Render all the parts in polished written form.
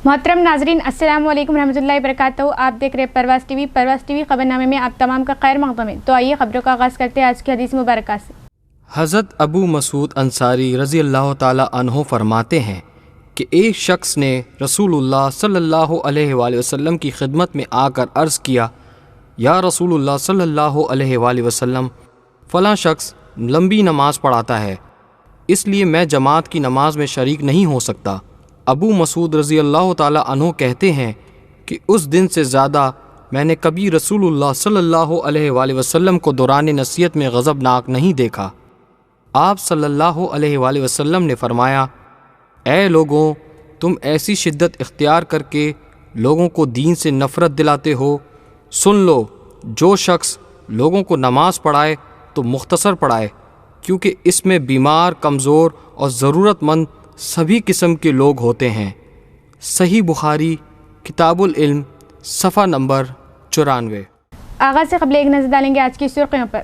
मोहतरम नाजरीन, अस्सलाम वालेकुम रहमतुल्लाहि वबरकातुहू। आप देख रहे हैं परवास टीवी खबरनामे में आप तमाम का खैर मक़दम है। तो आइए खबरों का आगाज़ करते हैं आज की हदीस मुबारक से। हज़रत अबू मसूद अंसारी रज़ी अल्लाह ताला अन्हो फरमाते हैं कि एक शख्स ने रसूलुल्लाह सल्लल्लाहु अलैहि वसल्लम की खिदमत में आकर अर्ज़ किया, या रसूलुल्लाह सल्लल्लाहु अलैहि वसल्लम, फ़लाँ शख्स लंबी नमाज़ पढ़ाता है, इसलिए मैं जमात की नमाज में शरीक नहीं हो सकता। अबू मसूद रज़ी अल्लाह ताला अन्हो कहते हैं कि उस दिन से ज़्यादा मैंने कभी रसूलुल्लाह सल्लल्लाहु अलैहि वसल्लम को दौरान नसीहत में गज़बनाक नहीं देखा। आप सल्लल्लाहु अलैहि वसल्लम ने फरमाया, ऐ लोगों, तुम ऐसी शिद्दत इख्तियार करके लोगों को दीन से नफ़रत दिलाते हो। सुन लो, जो शख्स लोगों को नमाज पढ़ाए तो मुख्तसर पढ़ाए, क्योंकि इसमें बीमार, कमज़ोर और ज़रूरतमंद सभी किस्म के लोग होते हैं। सही बुखारी किताबुल इल्म सफ़ा नंबर 94। आगाज़ से क़बल एक नज़र डालेंगे आज की सुर्ख़ियों पर।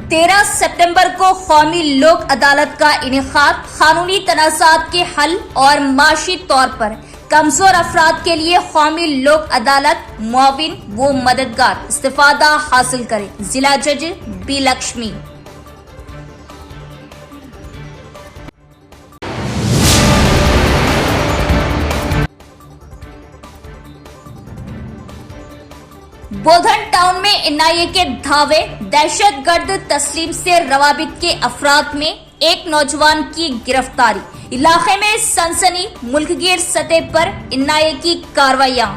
तेरह सितंबर को कौमी लोक अदालत का इनेकाद कानूनी तनाज़ात के हल और माशी तौर पर कमजोर अफराद के लिए कौमी लोक अदालत मुआविन व मददगार इस्तिफादा हासिल करे। जिला जज बी लक्ष्मी। बोधन टाउन में एनआईए के धावे दहशतगर्द तस्लीम से रवाबित के अफराद में एक नौजवान की गिरफ्तारी। इलाके में सनसनी, मुल्कगीर सतह पर एनआईए की कार्रवाइयां।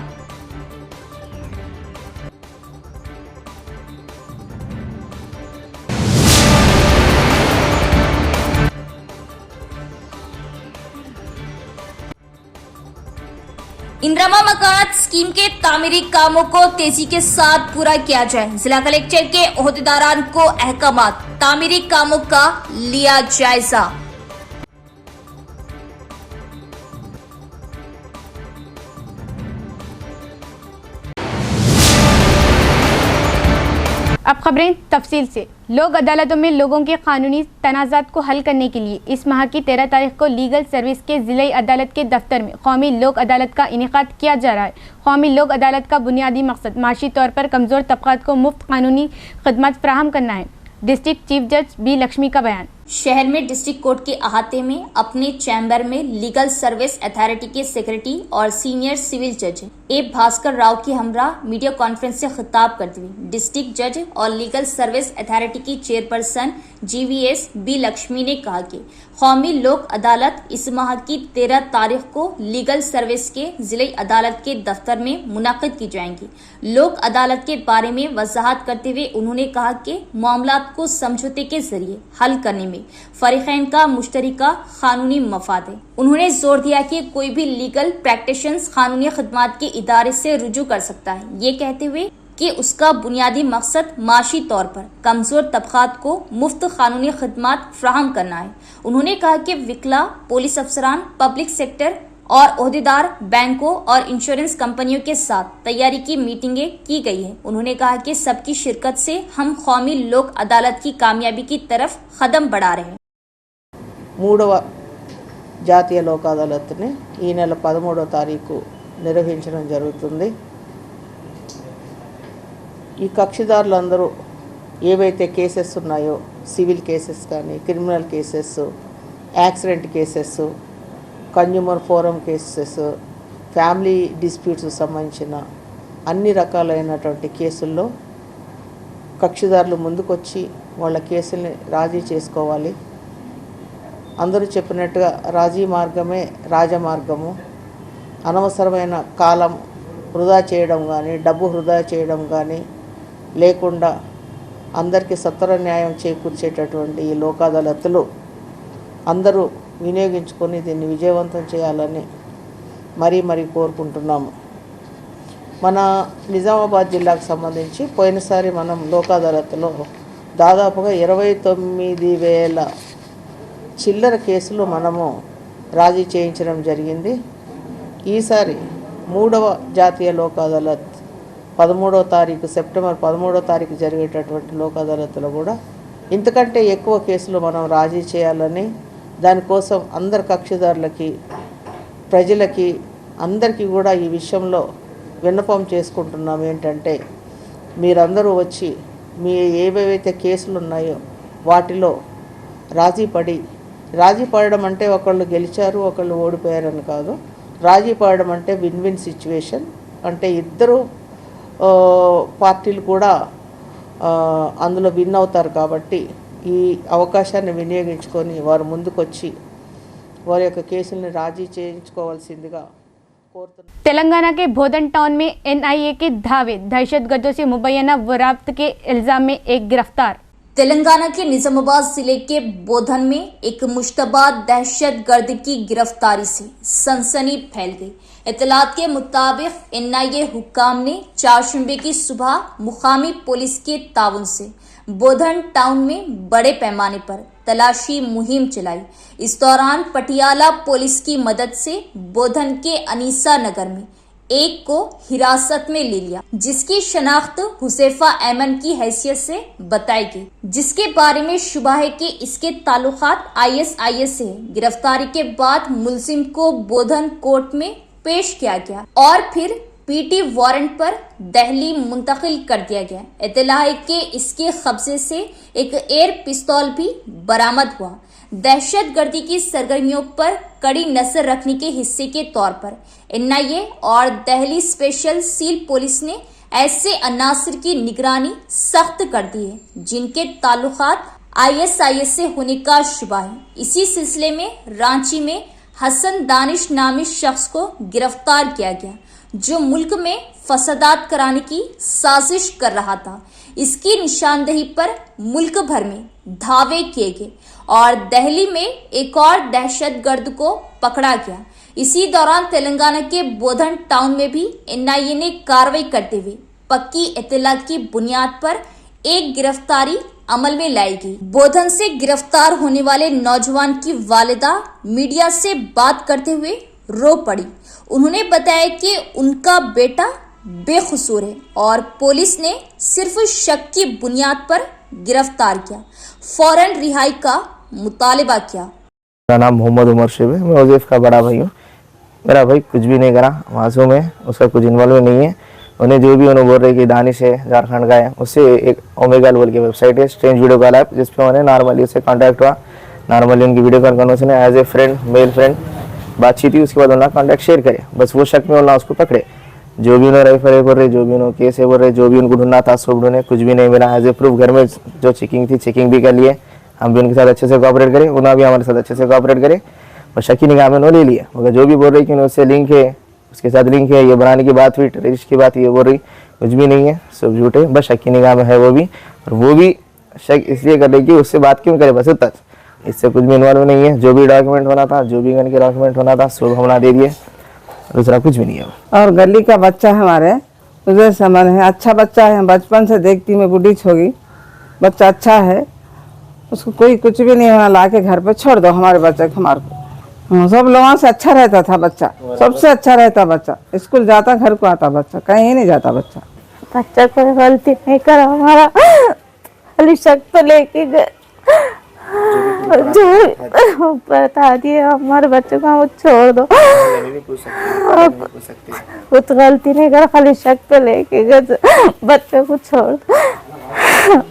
इंदिरा मकानात स्कीम के तामीरी कामों को तेजी के साथ पूरा किया जाए। जिला कलेक्टर के ओहदेदारान को अहकामात, तामीरी कामों का लिया जायजा। अब खबरें तफसील से। लोक अदालतों में लोगों के कानूनी तनाज़ात को हल करने के लिए इस माह की 13 तारीख को लीगल सर्विस के ज़िला अदालत के दफ्तर में कौमी लोक अदालत का इनेकाद किया जा रहा है। कौमी लोक अदालत का बुनियादी मकसद माशी तौर पर कमज़ोर तबक़ात को मुफ्त कानूनी खदमात फ़राहम करना है। डिस्ट्रिक्ट चीफ जज बी लक्ष्मी का बयान। शहर में डिस्ट्रिक्ट कोर्ट के अहाते में अपने चैम्बर में लीगल सर्विस अथॉरिटी के सेक्रेटरी और सीनियर सिविल जज ए भास्कर राव की हमरा मीडिया कॉन्फ्रेंस से खिताब करते हुए डिस्ट्रिक्ट जज और लीगल सर्विस अथॉरिटी की चेयरपर्सन जीवीएस बी लक्ष्मी ने कहा कि कौमी लोक अदालत इस माह की 13 तारीख को लीगल सर्विस के जिला अदालत के दफ्तर में मुनाकिद की जाएंगी। लोक अदालत के बारे में वजाहत करते हुए उन्होंने कहा कि मामलात को समझौते के जरिए हल करने में फरीकैन का मुश्तरका कानूनी मफाद है। उन्होंने जोर दिया कि कोई भी लीगल प्रैक्टिशनर्स कानूनी खदमात के इदारे से रुजू कर सकता है, ये कहते हुए कि उसका बुनियादी मकसद माशी तौर पर कमजोर तबकात को मुफ्त कानूनी खदमात फ्राहम करना है। उन्होंने कहा कि विकला, पुलिस अफसरान, पब्लिक सेक्टर और ओहदेदार, बैंकों और इंश्योरेंस कंपनियों के साथ तैयारी की मीटिंगें की गई है। उन्होंने कहा कि सबकी शिरकत से हम कौमी लोक अदालत की कामयाबी की तरफ कदम बढ़ा रहे हैं। మూడవ జాతీయ లోక్ అదాలత్ని ఈ నెల 13వ తారీఖు నిర్వహించడం జరుగుతుంది। ఈ కక్షిదారులందరూ ఏవైతే కేసెస్ ఉన్నాయో, సివిల్ కేసెస్ కానీ, criminal cases, accident cases, consumer forum cases, family disputes సంబంధించిన అన్ని రకాలైనటువంటి కేసుల్లో కక్షిదారులు ముందుకొచ్చి వాళ్ళ కేసుల్ని రాజీ చేసుకోవాలి। అందరూ చెప్పినట్టుగా రాజీ మార్గమే రాజమార్గము। అనవసరమైన కాలం వృధా చేయడం కానీ, డబ్బు వృధా చేయడం కానీ లేకుండా అందరికీ సత్వర న్యాయం చేకూర్చేటటువంటి ఈ లోక్ అదాలత్లు అందరూ వినియోగించుకొని దీన్ని విజయవంతం చేయాలని మరీ కోరుకుంటున్నాము। మన నిజామాబాద్ జిల్లాకు సంబంధించి పోయినసారి మనం లోక్ అదాలత్లో దాదాపుగా 29,000 చిల్లర కేసులు మనము రాజీ చేయించడం జరిగింది। ఈసారి మూడవ జాతీయ లోక్ అదాలత్ 13వ తారీఖు సెప్టెంబర్ 13వ తారీఖు జరిగేటటువంటి లోక్ అదాలత్లో కూడా ఇంతకంటే ఎక్కువ కేసులు మనం రాజీ చేయాలని, దానికోసం అందరు కక్షిదారులకి, ప్రజలకి, అందరికీ కూడా ఈ విషయంలో విన్నపం చేసుకుంటున్నాం. ఏంటంటే మీరందరూ వచ్చి మీ ఏవేవైతే కేసులు ఉన్నాయో వాటిలో రాజీ పడడం అంటే ఒకళ్ళు గెలిచారు ఒకళ్ళు ఓడిపోయారని కాదు. రాజీ పడడం అంటే విన్ విన్ సిచ్యువేషన్, అంటే ఇద్దరు పార్టీలు కూడా అందులో విన్ అవుతారు. కాబట్టి ఈ అవకాశాన్ని వినియోగించుకొని వారు ముందుకొచ్చి వారి యొక్క కేసుల్ని రాజీ చేయించుకోవాల్సిందిగా కోరుతున్నాను. तेलंगाना के बोधन टाउन में एनआईए के धावे, दहशतगर्दों से मुबैना वराब्त के इल्जाम में एक गिरफ्तार। तेलंगाना के निजामाबाद जिले के बोधन में एक मुश्तबा दहशतगर्द की गिरफ्तारी से सनसनी फैल गई। इत्तलात के मुताबिक एनआईए हुक्काम ने चारशंबे की सुबह मुकामी पुलिस के ताउन से बोधन टाउन में बड़े पैमाने पर तलाशी मुहिम चलाई। इस दौरान पटियाला पुलिस की मदद से बोधन के अनीसा नगर में एक को हिरासत में ले लिया, जिसकी शनाख्त हुसैफा अहमद की हैसियत से बताई गई, जिसके बारे में शुबा है कि इसके ताल्लुकात ISIS से। गिरफ्तारी के बाद मुलजिम को बोधन कोर्ट में पेश किया गया और फिर PT वारंट पर दिल्ली मुंतकिल कर दिया गया। इत्तला है कि इसके कब्जे से एक एयर पिस्तौल भी बरामद हुआ। दहशतगर्दी की सरगर्मियों पर कड़ी नजर रखने के हिस्से के तौर पर NIA और दिल्ली स्पेशल सील पुलिस ने ऐसे अनासर की निगरानी सख्त कर दी है जिनके ताल्लुकात ISIS से होने का शुबा है। इसी सिलसिले में रांची में हसन दानिश नामी शख्स को गिरफ्तार किया गया, जो मुल्क में फसादात कराने की साजिश कर रहा था। इसकी निशानदेही पर मुल्क भर में धावे किए गए और दिल्ली में एक और दहशतगर्द को पकड़ा गया। इसी दौरान तेलंगाना के बोधन टाउन में भी NIA ने कार्रवाई करते हुए पक्की इत्तलात की बुनियाद पर एक गिरफ्तारी अमल में लाई गई। बोधन से गिरफ्तार होने वाले नौजवान की वालिदा मीडिया से बात करते हुए रो पड़ी। उन्होंने बताया कि उनका बेटा बेकसूर है और पुलिस ने सिर्फ शक की बुनियाद पर गिरफ्तार किया, फौरन रिहाई का मुतालबा किया। मेरा नाम मोहम्मद उमर शेब है, मैं उज़ैफ का बड़ा भाई हूँ। मेरा भाई कुछ भी नहीं करा, मासूम है, उसका कुछ इन्वॉल्व नहीं है। उन्हें जो भी उन्हें बोल रहे कि दानिश है, झारखंड का है, उससे एक ओमेगा बोल के वेबसाइट है, स्ट्रेंज वीडियो कॉल ऐप, जिस पर उन्हें नॉर्मली उससे कॉन्टैक्ट हुआ। नॉर्मली उनकी वीडियो कॉल करने से as a friend, male friend बातचीत हुई। उसके बाद उन्होंने कॉन्टैक्ट शेयर करे, बस वो शक में उन्होंने उसको पकड़े। जो भी उन्होंने रेफर बोल रहे, जो भी उन्होंने केस है बोल रहे, जो भी उनको ढूंढना था सब ढूंढे, कुछ भी नहीं मिला। एज ए प्रूफ घर में जो चेकिंग थी चेकिंग भी कर लिए, हम भी उनके साथ अच्छे से कोऑपरेट करें, उन्होंने भी हमारे साथ अच्छे से कोऑपरेट करे और शकी निगाह में उन्होंने ले लिया। मगर जो भी बोल रही कि उससे लिंक है, उसके साथ लिंक है, ये बनाने की बात हुई, टेररिस्ट की बात ये बोल रही, कुछ भी नहीं है, सब झूठ है, बस शकी निगाह में है वो भी। और वो भी शक इसलिए कर रही कि उससे बात क्यों करे, बस उतना, इससे कुछ भी इन्वॉल्व नहीं है। जो भी डॉक्यूमेंट होना था, जो भी गन के डॉक्यूमेंट होना था, सब हमने दे दिए, दूसरा कुछ भी नहीं है। और गली का बच्चा हमारे उधर समन है, अच्छा बच्चा है, बचपन से देखती मैं बुढ़ी होगी, बच्चा अच्छा है, उसको कोई कुछ भी नहीं होना, ला के घर पे छोड़ दो हमारे बच्चे को, हमारे को। सब लोगों से अच्छा रहता था बच्चा, सबसे अच्छा रहता बच्चा, स्कूल जाता घर को आता बच्चा, कहीं नहीं जाता बच्चा। बच्चा कोई गलती नहीं करा, हमारा खाली शक पे लेके गए, जो बता दिए हमारे बच्चे को, हम छोड़ दो, कुछ गलती नहीं करा, खाली शक पे लेके गए, बच्चे को छोड़ दो।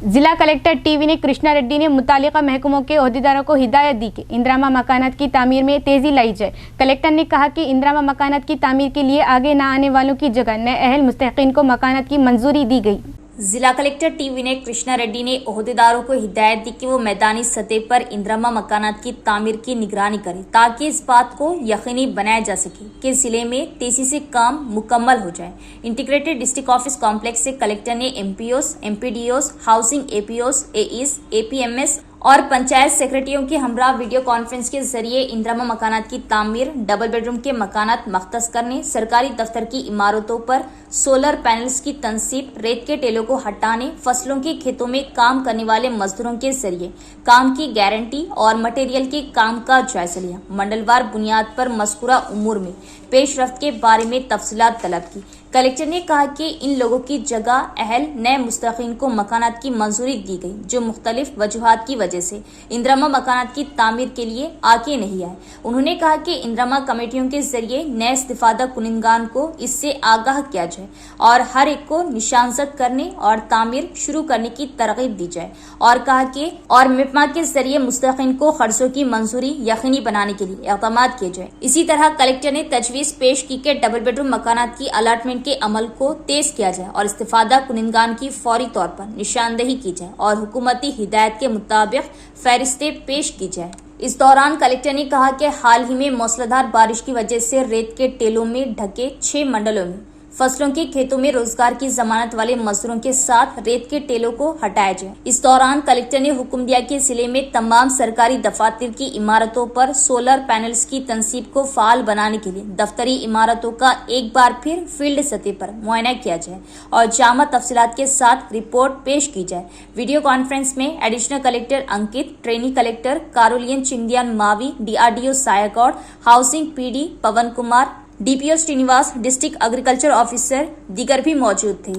जिला कलेक्टर टीवी ने कृष्णा रेड्डी ने मुतालिका महकमों के ओहदेदारों को हिदायत दी कि इंदिरामा मकानात की तामीर में तेजी लाई जाए। कलेक्टर ने कहा कि इंदिरामा मकानात की तामीर के लिए आगे न आने वालों की जगह नए अहल मुस्तहिकीन को मकानात की मंजूरी दी गई। जिला कलेक्टर टीवी ने कृष्णा रेड्डी ने ओहदेदारों को हिदायत दी कि वो मैदानी सतह पर इंदिरामा मकानात की तामीर की निगरानी करें, ताकि इस बात को यकीनी बनाया जा सके कि जिले में तेजी से काम मुकम्मल हो जाए। इंटीग्रेटेड डिस्ट्रिक्ट ऑफिस कॉम्प्लेक्स से कलेक्टर ने MPOs, MPDOs, housing APOs, AEs, APMS और पंचायत सेक्रेटरियों के हमरा वीडियो कॉन्फ्रेंस के जरिए इंदिरामा मकानात की तामीर, डबल बेडरूम के मकानात मख्तस करने, सरकारी दफ्तर की इमारतों पर सोलर पैनल्स की तनसीब, रेत के टेलों को हटाने, फसलों के खेतों में काम करने वाले मजदूरों के जरिए काम की गारंटी और मटेरियल के काम का जायजा लिया। मंडलवार बुनियाद पर मज़कूरा उमूर में पेशरफ्त के बारे में तफसीलात तलब की। कलेक्टर ने कहा कि इन लोगों की जगह अहल नए मुस्तकीन को मकानात की मंजूरी दी गई जो मुख्तलिफ वजूहात की वजह से इंदिरामा मकानात की तामीर के लिए आगे नहीं आए। उन्होंने कहा कि इंदिरामा कमेटियों के जरिए नए इस्तिफादा कुनिंदगान को इससे आगाह किया जाए और हर एक को निशानजद करने और तामीर शुरू करने की तरगीब दी जाए और कहा कि और मिपमा के जरिए मुस्तकीन को खर्चों की मंजूरी यकीनी बनाने के लिए इक़दाम किए जाए। इसी तरह कलेक्टर ने तजवीज़ पेश की कि डबल बेडरूम मकानात की अलाटमेंट के अमल को तेज किया जाए और इस्तिफादा कुनिंदगान की फौरी तौर पर निशानदेही की जाए और हुकूमती हिदायत के मुताबिक फहरिस्तें पेश की जाए। इस दौरान कलेक्टर ने कहा कि हाल ही में मूसलाधार बारिश की वजह से रेत के टेलों में ढके 6 मंडलों में फसलों के खेतों में रोजगार की जमानत वाले मजदूरों के साथ रेत के टेलों को हटाया जाए। इस दौरान कलेक्टर ने हुक्म दिया कि जिले में तमाम सरकारी दफातर की इमारतों पर सोलर पैनल्स की तंसीब को फाल बनाने के लिए दफ्तरी इमारतों का एक बार फिर फील्ड सतह पर मुआयना किया जाए और जामा तफसीलात के साथ रिपोर्ट पेश की जाए। वीडियो कॉन्फ्रेंस में additional collector Ankit, trainee collector Karolian Chingdian Mavi, DRDO Sayagoud, housing PD Pawan Kumar, DPO Srinivas, district agriculture officer दीगर भी मौजूद थे।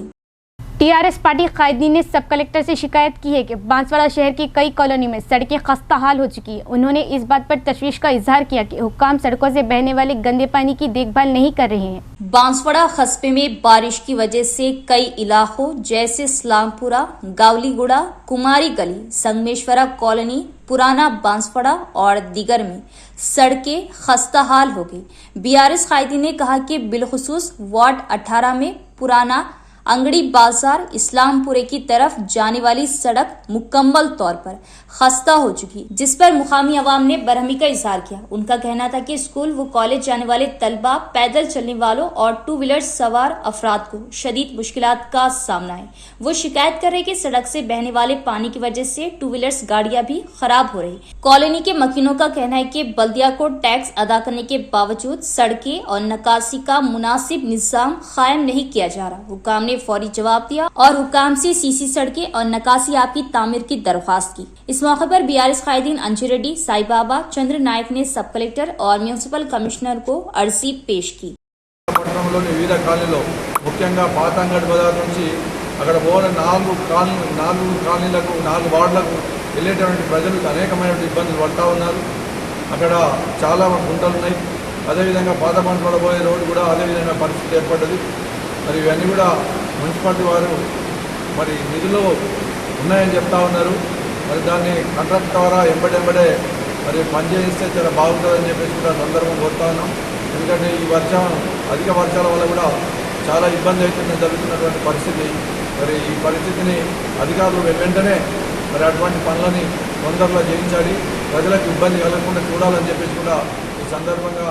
TRS पार्टी कायदीन ने सब कलेक्टर से शिकायत की है कि बांसवाड़ा शहर की कई कॉलोनी में सड़कें खस्ता हाल हो चुकी है। उन्होंने इस बात पर तशवीश का इजहार किया कि हुक्काम सड़कों से बहने वाले गंदे पानी की देखभाल नहीं कर रहे हैं। बांसवाड़ा कस्बे में बारिश की वजह से कई इलाकों जैसे इस्लामपुरा, गावलीगुड़ा, कुमारी गली, संगमेश्वरा कॉलोनी, पुराना बांसवाड़ा और दीगर में सड़कें खस्ता हाल हो गई। BRS कायदीन ने कहा कि बिलखुसूस वार्ड 18 में पुराना अंगड़ी बाजार इस्लामपुरे की तरफ जाने वाली सड़क मुकम्मल तौर पर खस्ता हो चुकी, जिस पर मुकामी अवाम ने बरहमी का इजहार किया। उनका कहना था कि स्कूल व कॉलेज जाने वाले तलबा, पैदल चलने वालों और 2 व्हीलर सवार अफराद को शदीद मुश्किलात का सामना है। वो शिकायत कर रहे कि सड़क से बहने वाले पानी की वजह से 2 व्हीलर्स गाड़ियां भी खराब हो रही। कॉलोनी के मकीनों का कहना है कि बल्दिया को टैक्स अदा करने के बावजूद सड़कें और नकासी का मुनासिब निजाम कायम नहीं किया जा रहा। हुक्काम ने फौरी जवाब दिया और हुक्काम से सीसी सड़कें और नकासी आप की तामीर की दरख्वास्त की। इस मौके पर BRS कायदीन अंजू रेड्डी, साई बाबा, चंद्र नायक ने सब कलेक्टर और म्यूनिसिपल कमिश्नर को अर्जी पेश की। పట్టణంలోని వివిధ కాలనీలో ముఖ్యంగా పాతంగడ్ బజార్ నుంచి అక్కడ పోయిన 4 కాలనీలకు 4 వార్డులకు వెళ్ళేటువంటి ప్రజలు అనేకమైన ఇబ్బందులు పడతా ఉన్నారు. అక్కడ చాలా గుంటలు ఉన్నాయి. అదేవిధంగా పాత పంటలో పోయే రోడ్డు కూడా అదేవిధంగా పరిస్థితి ఏర్పడ్డది. మరి ఇవన్నీ కూడా మున్సిపాలిటీ వారు మరి నిధులు ఉన్నాయని చెప్తా ఉన్నారు. మరి దాన్ని కాంట్రాక్ట్ ద్వారా ఎంబడే మరి పనిచేయిస్తే చాలా బాగుంటుందని చెప్పేసి కూడా సందర్భం కోరుతా ఉన్నాం. ఎందుకంటే ఈ అధిక వర్షాల వల్ల కూడా చాలా ఇబ్బంది అవుతుందని జరుగుతున్నటువంటి పరిస్థితి. మరి ఈ పరిస్థితిని అధికారులు వెంటనే మరి అటువంటి పనులని తొందరలో చేయించాలి, ప్రజలకు ఇబ్బంది కలగకుండా చూడాలని చెప్పేసి కూడా ఈ సందర్భంగా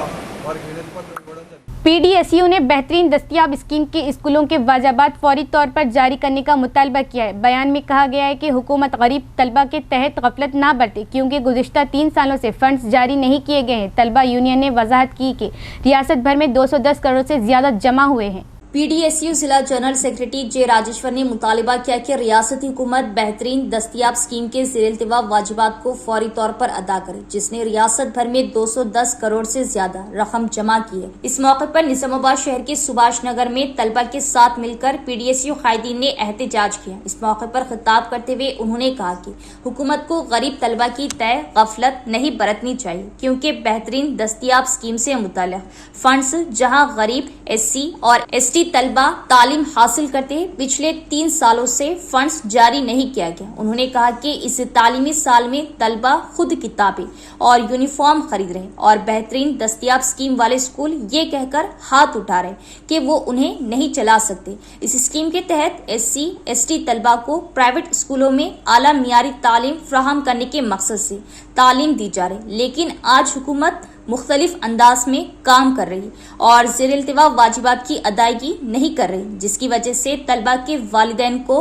వారికి వినతి పత్రం ఇవ్వడం జరిగింది. PDSU ने बेहतरीन दस्तियाब स्कीम के स्कूलों के वाजबात फौरी तौर पर जारी करने का मुतालबा किया है। बयान में कहा गया है कि हुकूमत गरीब तलबा के तहत गफलत ना बरते क्योंकि गुज़िश्ता 3 सालों से फंड्स जारी नहीं किए गए हैं। तलबा यूनियन ने वजाहत की कि रियासत भर में 210 करोड़ से ज़्यादा जमा हुए हैं। PDSU जिला जनरल सेक्रेटरी जे राजेश्वर ने मुतालबा किया कि रियासती हुकूमत बेहतरीन दस्तियाब स्कीम के ज़ेर-इल्तिवा वाजिबात को फौरी तौर पर अदा करे, जिसने रियासत भर में 210 करोड़ से ज्यादा रकम जमा की है। इस मौके पर निजामाबाद शहर के सुभाष नगर में तलबा के साथ मिलकर PDSU कायदीन ने एहतजाज किया। इस मौके पर खिताब करते हुए उन्होंने कहा कि हुकूमत को गरीब तलबा की तय गफलत नहीं बरतनी चाहिए क्योंकि बेहतरीन दस्तियाब स्कीम से मुताल्लिक़ फंड्स जहाँ गरीब SC और ST तलबा तालीम हासिल करते पिछले 3 सालों से फंड्स जारी नहीं किया गया। उन्होंने कहा कि इस तालीमी साल में तलबा खुद किताबें और यूनिफॉर्म खरीद रहे और बेहतरीन दस्तियाब स्कीम वाले स्कूल ये कहकर हाथ उठा रहे कि वो उन्हें नहीं चला सकते। इस स्कीम के तहत SC ST तलबा को प्राइवेट स्कूलों में आला मियारी तालीम फ्राहम करने के मकसद से तालीम दी जा रही, लेकिन आज हुकूमत मुख्तलिफ अंदाज में काम कर रही और ज़ेर-इल्तिवा वाजिबात की अदायगी नहीं कर रही, जिसकी वजह से तलबा के वालिदैन को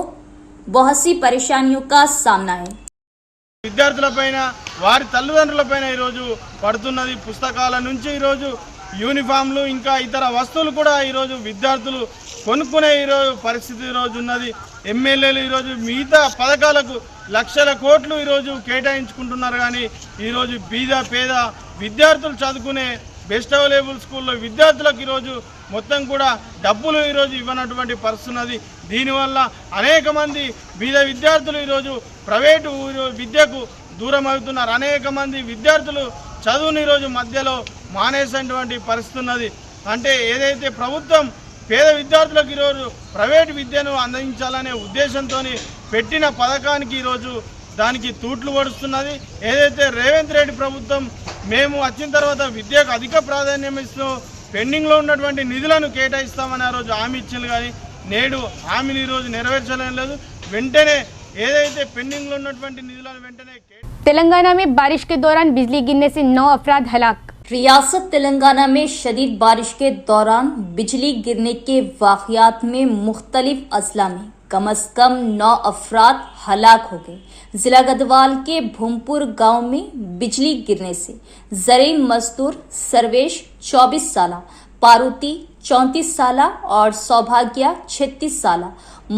बहुत सी परेशानियों का सामना है। విద్యార్థులపైన వారి తల్లిదండ్రులపైన ఈరోజు పడుతున్నది. పుస్తకాల నుంచి ఈరోజు యూనిఫామ్లు ఇంకా ఇతర వస్తువులు కూడా ఈరోజు విద్యార్థులు కొనుక్కునే ఈరోజు పరిస్థితి ఈరోజు ఉన్నది. ఎమ్మెల్యేలు ఈరోజు మిగతా పథకాలకు లక్షల కోట్లు ఈరోజు కేటాయించుకుంటున్నారు. కానీ ఈరోజు పేద విద్యార్థులు చదువుకునే బెస్ట్ అవైలబుల్ స్కూల్లో విద్యార్థులకు ఈరోజు మొత్తం కూడా డబ్బులు ఈరోజు ఇవ్వనటువంటి పరిస్థితి ఉన్నది. దీనివల్ల అనేక మంది బీద విద్యార్థులు ఈరోజు ప్రైవేటు విద్యకు దూరం అవుతున్నారు. అనేక మంది విద్యార్థులు చదువుని ఈరోజు మధ్యలో మానేసినటువంటి పరిస్థితి ఉన్నది. అంటే ఏదైతే ప్రభుత్వం పేద విద్యార్థులకు ఈరోజు ప్రైవేటు విద్యను అందించాలనే ఉద్దేశంతో పెట్టిన పథకానికి ఈరోజు దానికి తూట్లు పడుతున్నది. ఏదైతే రేవంత్ రెడ్డి ప్రభుత్వం మేము వచ్చిన తర్వాత విద్యకు అధిక ప్రాధాన్యం ఇస్తూ పెండింగ్లో ఉన్నటువంటి నిధులను కేటాయిస్తామని ఆ రోజు హామీ ఇచ్చింది, కానీ నేడు హామీని ఈరోజు నెరవేర్చడం లేదు. వెంటనే ఏదైతే పెండింగ్లో ఉన్నటువంటి నిధులను వెంటనే तेलंगाना में बारिश के दौरान बिजली गिरने से 9 अफराद हलाक। रियासत तेलंगाना में शदीद बारिश के दौरान बिजली गिरने के वाक़यात में मुख्तलिफ अजला में कम अज कम 9 अफराद हलाक हो गए। जिला गढ़वाल के भूमपुर गांव में बिजली गिरने से जरिए मजदूर सर्वेश 24 साल, पार्वती 34 साल और सौभाग्या 36 साल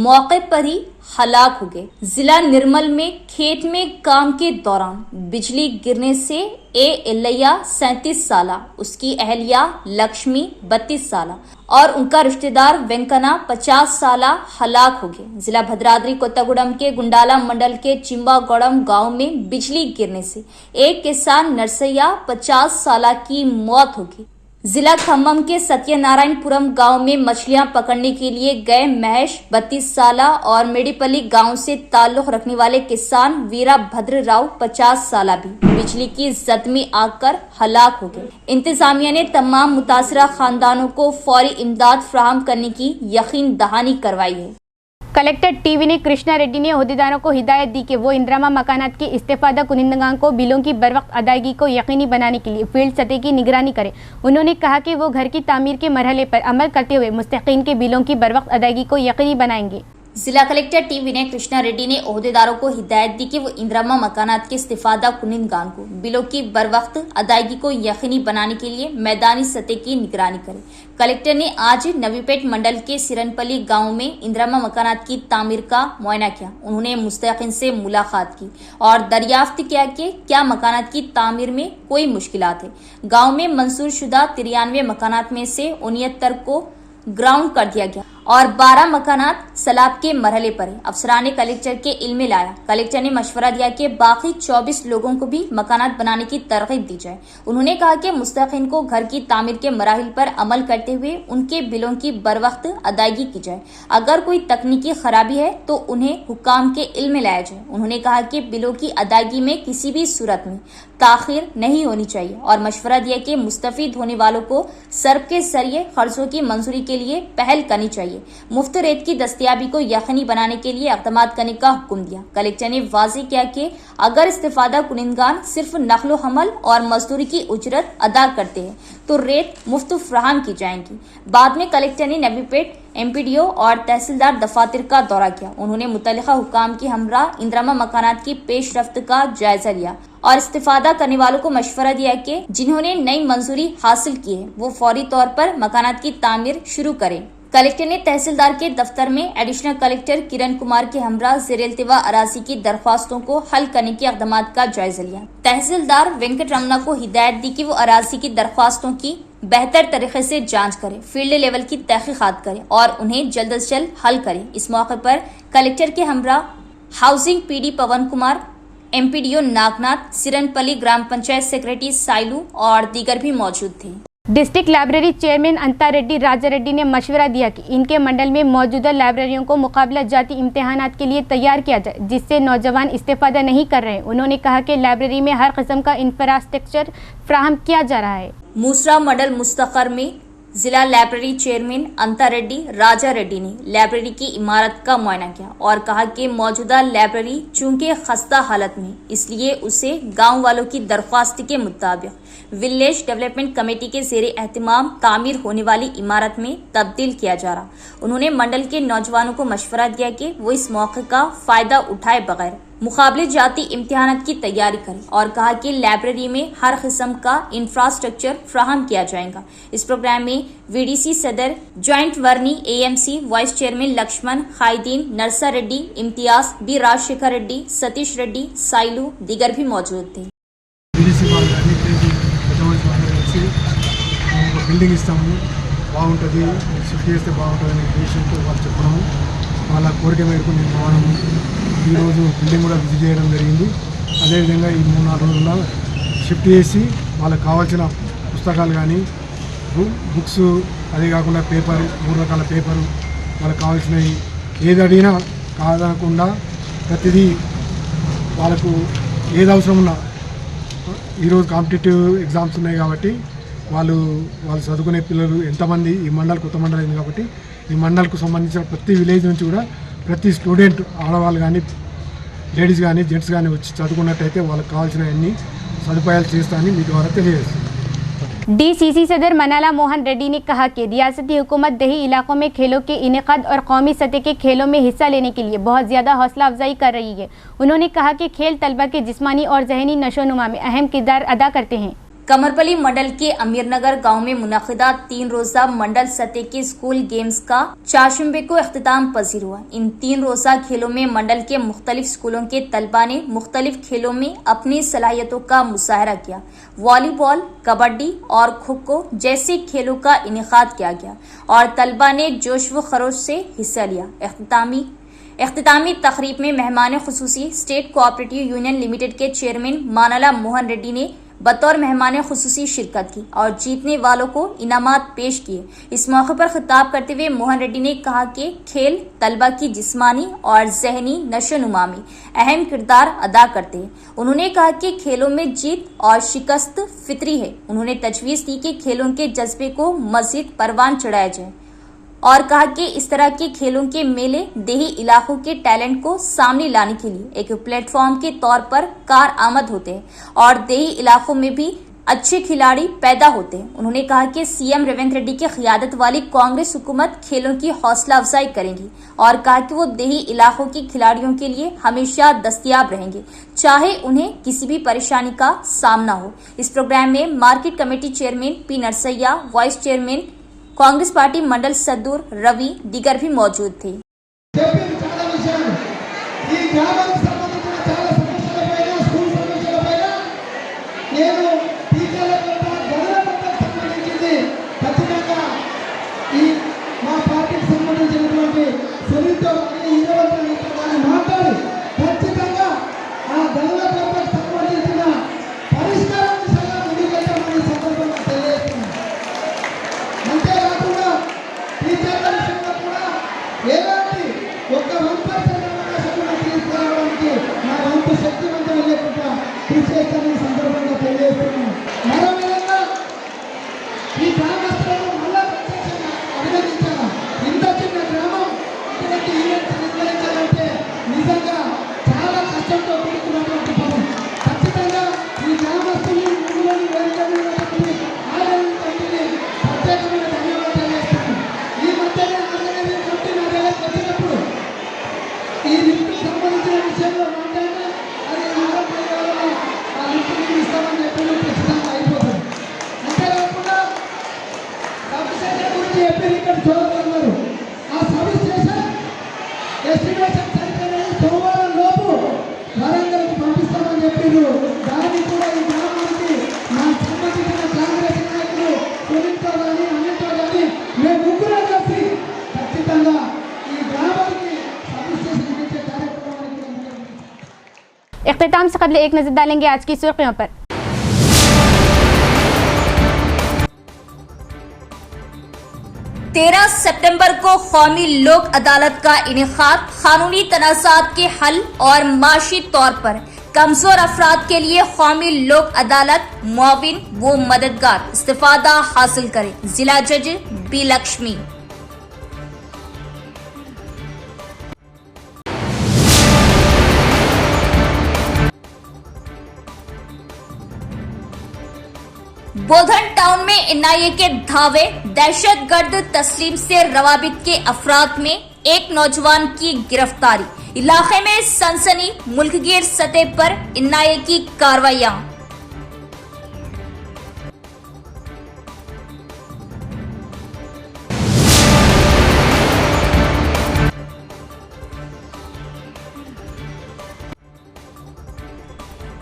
मौके पर ही हलाक हो गए। जिला निर्मल में खेत में काम के दौरान बिजली गिरने से ए एलैया 37 साल, उसकी अहलिया लक्ष्मी 32 साल और उनका रिश्तेदार वेंकना 50 साल हलाक हो गए। जिला भद्राद्री कोत्तागुड़म के गुंडाला मंडल के चिंबागौड़म गांव में बिजली गिरने से एक किसान नरसैया 50 साल की मौत हो गई। जिला खम्मम के सत्यनारायणपुरम गांव में मछलियां पकड़ने के लिए गए महेश 32 साल और मेडीपल्ली गांव से ताल्लुक रखने वाले किसान वीरा भद्र राव 50 साल भी बिजली की जद में आकर हलाक हो गए। इंतजामिया ने तमाम मुतासरा खानदानों को फौरी इमदाद फराहम करने की यकीन दहानी करवाई है। कलेक्टर टीवी ने कृष्णा रेड्डी ने अहदेदारों को हिदायत दी कि वो इंदिरामा मकानात के इस्तेफादा कुनिंदगान को बिलों की बरवक्त अदायगी को यकीनी बनाने के लिए फील्ड सतह की निगरानी करें। उन्होंने कहा कि वो घर की तामीर के मरहले पर अमल करते हुए मुस्तकीन के बिलों की बरवक्त अदायगी को यकीनी बनाएंगे। जिला कलेक्टर टी विनय कृष्णा रेड्डी ने ओहदेदारों को हिदायत दी कि वो इंदिरामा मकानात के इस्तिफादा कुनिंदगान को बिलों की बरवक्त अदायगी को यकीनी बनाने के लिए मैदानी सतह की निगरानी करें। कलेक्टर ने आज नवीपेट मंडल के सिरनपल्ली गांव में इंदिरामा मकानात की तामीर का मुआयना किया। उन्होंने मुस्तकीन से मुलाकात की और दरियाफ्त किया कि क्या मकानात की तामीर में कोई मुश्किलात है। गाँव में मंजूर शुदा 93 मकानात में से 69 को ग्राउंड कर दिया गया और 12 मकानात सलाब के मरहले पर है। अफसरान ने कलेक्टर के इल्म में लाया। कलेक्टर ने मशवरा दिया कि बाकी 24 लोगों को भी मकानात बनाने की तरगीब दी जाए। उन्होंने कहा कि मुस्तकीन को घर की तामीर के मराहिल पर अमल करते हुए उनके बिलों की बरवक्त अदायगी की जाए। अगर कोई तकनीकी खराबी है तो उन्हें हुकाम के इल्म में लाया जाए। उन्होंने कहा कि बिलों की अदायगी में किसी भी सूरत में ताखिर नहीं होनी चाहिए और मशवरा दिया कि मुस्तफीद होने वालों को सर्फ के जरिए खर्चों की मंजूरी के लिए पहल करनी चाहिए। मुफ्त रेत की दस्तयाबी को यकीनी बनाने के लिए इक़दाम करने का हुक्म दिया। कलेक्टर ने वाज़ेह किया कि अगर इस्तिफादा कुनिंदगान सिर्फ नकलो हमल और मजदूरी की उजरत अदा करते हैं तो रेत मुफ्त फराहम की जाएंगी। बाद में कलेक्टर ने नवीपेट MPDO और तहसीलदार दफातर का दौरा किया। उन्होंने मुतल्लिका हुकाम की हमरा इंदिरामा मकानात की पेशरफ्त का जायजा लिया और इस्तिफादा करने वालों को मशवरा दिया कि जिन्होंने नई मंजूरी हासिल की है वो फौरी तौर पर मकानात की तामीर शुरू करें। कलेक्टर ने तहसीलदार के दफ्तर में एडिशनल कलेक्टर किरण कुमार के हमरा ज़ेर-ए-इल्तिवा अराजी की दरख्वास्तों को हल करने के इक़दाम का जायजा लिया। तहसीलदार वेंकट रमना को हिदायत दी कि वो अराजी की दरख्वास्तों की बेहतर तरीके से जांच करें, फील्ड लेवल की तहकीकात करें और उन्हें जल्द अज जल्द हल करें। इस मौके पर कलेक्टर के हमरा housing PD Pawan Kumar, MPDO Nagnath, सिरनपल्ली ग्राम पंचायत सेक्रेटरी साइलू और दीगर भी मौजूद थे। डिस्ट्रिक्ट लाइब्रेरी चेयरमैन अंता रेड्डी राजा रेड्डी ने मशवरा दिया कि इनके मंडल में मौजूदा लाइब्रेरियों को मुकाबला जाती इम्तिहानात के लिए तैयार किया जाए जिससे नौजवान इस्तेफादा नहीं कर रहे। उन्होंने कहा कि लाइब्रेरी में हर किस्म का इंफ्रास्ट्रक्चर फ्राहम किया जा रहा है। मूसरा मंडल मुस्तकर में जिला लाइब्रेरी चेयरमैन अंता रेड्डी राजा रेड्डी ने लाइब्रेरी की इमारत का मुआयना किया और कहा कि मौजूदा लाइब्रेरी चूंकि खस्ता हालत में इसलिए उसे गांव वालों की दरख्वास्त के मुताबिक विलेज डेवलपमेंट कमेटी के ज़ेरे एहतमाम तामीर होने वाली इमारत में तब्दील किया जा रहा। उन्होंने मंडल के नौजवानों को मशवरा दिया कि वो इस मौके का फ़ायदा उठाए बगैर मुकाबले जाती इम्तिहानात की तैयारी करें और कहा कि लाइब्रेरी में हर किस्म का इंफ्रास्ट्रक्चर फ्राहम किया जाएगा। इस प्रोग्राम में VDC सदर, joint Varni AMC, vice chairman Laxman, Khaidin, Narsa Reddy, Imtiaz, B Rajashekar Reddy, Satish Reddy, Sailu दीगर भी मौजूद थे। చేసి ఒక బిల్డింగ్ ఇస్తాము, బాగుంటుంది, షిఫ్ట్ చేస్తే బాగుంటుంది అనే ఉద్దేశంతో వాళ్ళు చెప్పడము, వాళ్ళ కోరిక మేరకు నేను రావడము, ఈరోజు బిల్డింగ్ కూడా విజిట్ చేయడం జరిగింది. అదేవిధంగా ఈ 3-4 రోజుల్లో షిఫ్ట్ చేసి వాళ్ళకి కావాల్సిన పుస్తకాలు కానీ బుక్స్, అదే కాకుండా పేపర్, 3 రకాల పేపరు, వాళ్ళకి కావాల్సినవి ఏది అడిగినా కాదనకుండా ప్రతిదీ వాళ్ళకు ఏది అవసరం ఉన్నా, ఈరోజు కాంపిటేటివ్ ఎగ్జామ్స్ ఉన్నాయి కాబట్టి వాళ్ళు చదువుకునే పిల్లలు ఎంతమంది ఈ మండల్ కొత్త మండలం అయింది కాబట్టి ఈ మండల్కు సంబంధించిన ప్రతి విలేజ్ నుంచి కూడా ప్రతి స్టూడెంట్ ఆడవాళ్ళు కానీ లేడీస్ కానీ జెంట్స్ కానీ వచ్చి చదువుకున్నట్టయితే వాళ్ళకి కావాల్సిన అన్ని సదుపాయాలు చేస్తానని మీ ద్వారా తెలియజేస్తుంది. DCC सदर मनाला मोहन रेड्डी ने कहा कि रियासती हुकूमत देही इलाकों में खेलों के इनेकाद और कौमी सतह के खेलों में हिस्सा लेने के लिए बहुत ज़्यादा हौसला अफजाई कर रही है। उन्होंने कहा कि खेल तलबा के जिस्मानी और जहनी नशोनुमा में अहम किरदार अदा करते हैं। कमरपल्ली मंडल के अमीरनगर गांव में मुनाकिदा 3 रोजा मंडल सतह के स्कूल गेम्स का चारशंबे को इख्तिताम पजीर हुआ। इन 3 रोजा खेलों में मंडल के मुख्तलिफ स्कूलों के तलबा ने मुख्तलिफ खेलों में अपनी सलाहियतों का मुजाहरा किया। वॉलीबॉल, कबड्डी और खो खो जैसे खेलों का इनेकाद किया गया और तलबा ने जोश व खरोश से हिस्सा लिया। इख्तितामी तकरीब में मेहमान खुसूसी स्टेट कोऑपरेटिव यूनियन लिमिटेड के चेयरमैन मानाला मोहन रेड्डी ने बतौर मेहमान खुसूसी शिरकत की और जीतने वालों को इनामात पेश किए। इस मौके पर खिताब करते हुए मोहन रेड्डी ने कहा कि खेल तलबा की जिस्मानी और जहनी नशोनुमा में अहम किरदार अदा करते हैं। उन्होंने कहा कि खेलों में जीत और शिकस्त फितरी है। उन्होंने तजवीज़ दी कि खेलों के जज्बे को मज़ीद परवान चढ़ाया जाए और कहा कि इस तरह के खेलों के मेले देही इलाकों के टैलेंट को सामने लाने के लिए एक प्लेटफॉर्म के तौर पर कारआमद होते हैं और देही इलाकों में भी अच्छे खिलाड़ी पैदा होते हैं। उन्होंने कहा कि सीएम रेवंत रेड्डी की क़ियादत वाली कांग्रेस हुकूमत खेलों की हौसला अफजाई करेंगी और कहा कि वो देही इलाकों के खिलाड़ियों के लिए हमेशा दस्तयाब रहेंगे, चाहे उन्हें किसी भी परेशानी का सामना हो। इस प्रोग्राम में market committee chairman P Narsaiah, vice chairman Congress party मंडल सदूर रवि दीगर भी मौजूद थे। इख्तिताम से कबल एक नज़र डालेंगे आज की सुर्खियों पर। 13 सितंबर को कौमी लोक अदालत का इनेकाद कानूनी तनाज़ात के हल और माशी तौर पर कमजोर अफराद के लिए कौमी लोक अदालत मुआविन व मददगार इस्तिफादा हासिल करे। जिला जज बी लक्ष्मी। बोधन टाउन में एनआईए के धावे दहशतगर्द तस्लीम से रवाबित के अफराद में एक नौजवान की गिरफ्तारी। इलाके में सनसनी, मुल्कगीर सतह पर एनआईए की कार्रवाइयां।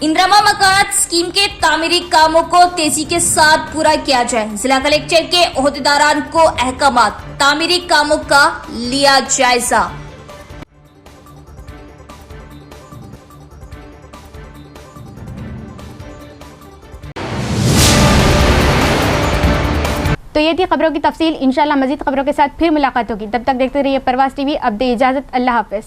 इंदिरा मकान स्कीम के तामीरी कामों को तेजी के साथ पूरा किया जाए। जिला कलेक्टर के ओहदेदारान को अहकामात, तामीरी कामों का लिया जायजा। तो ये थी खबरों की तफसील। इंशाल्लाह मजीद खबरों के साथ फिर मुलाकात होगी। तब तक देखते रहिए परवाज़ टीवी। अब दे इजाज़त, अल्लाह हाफ़िज़।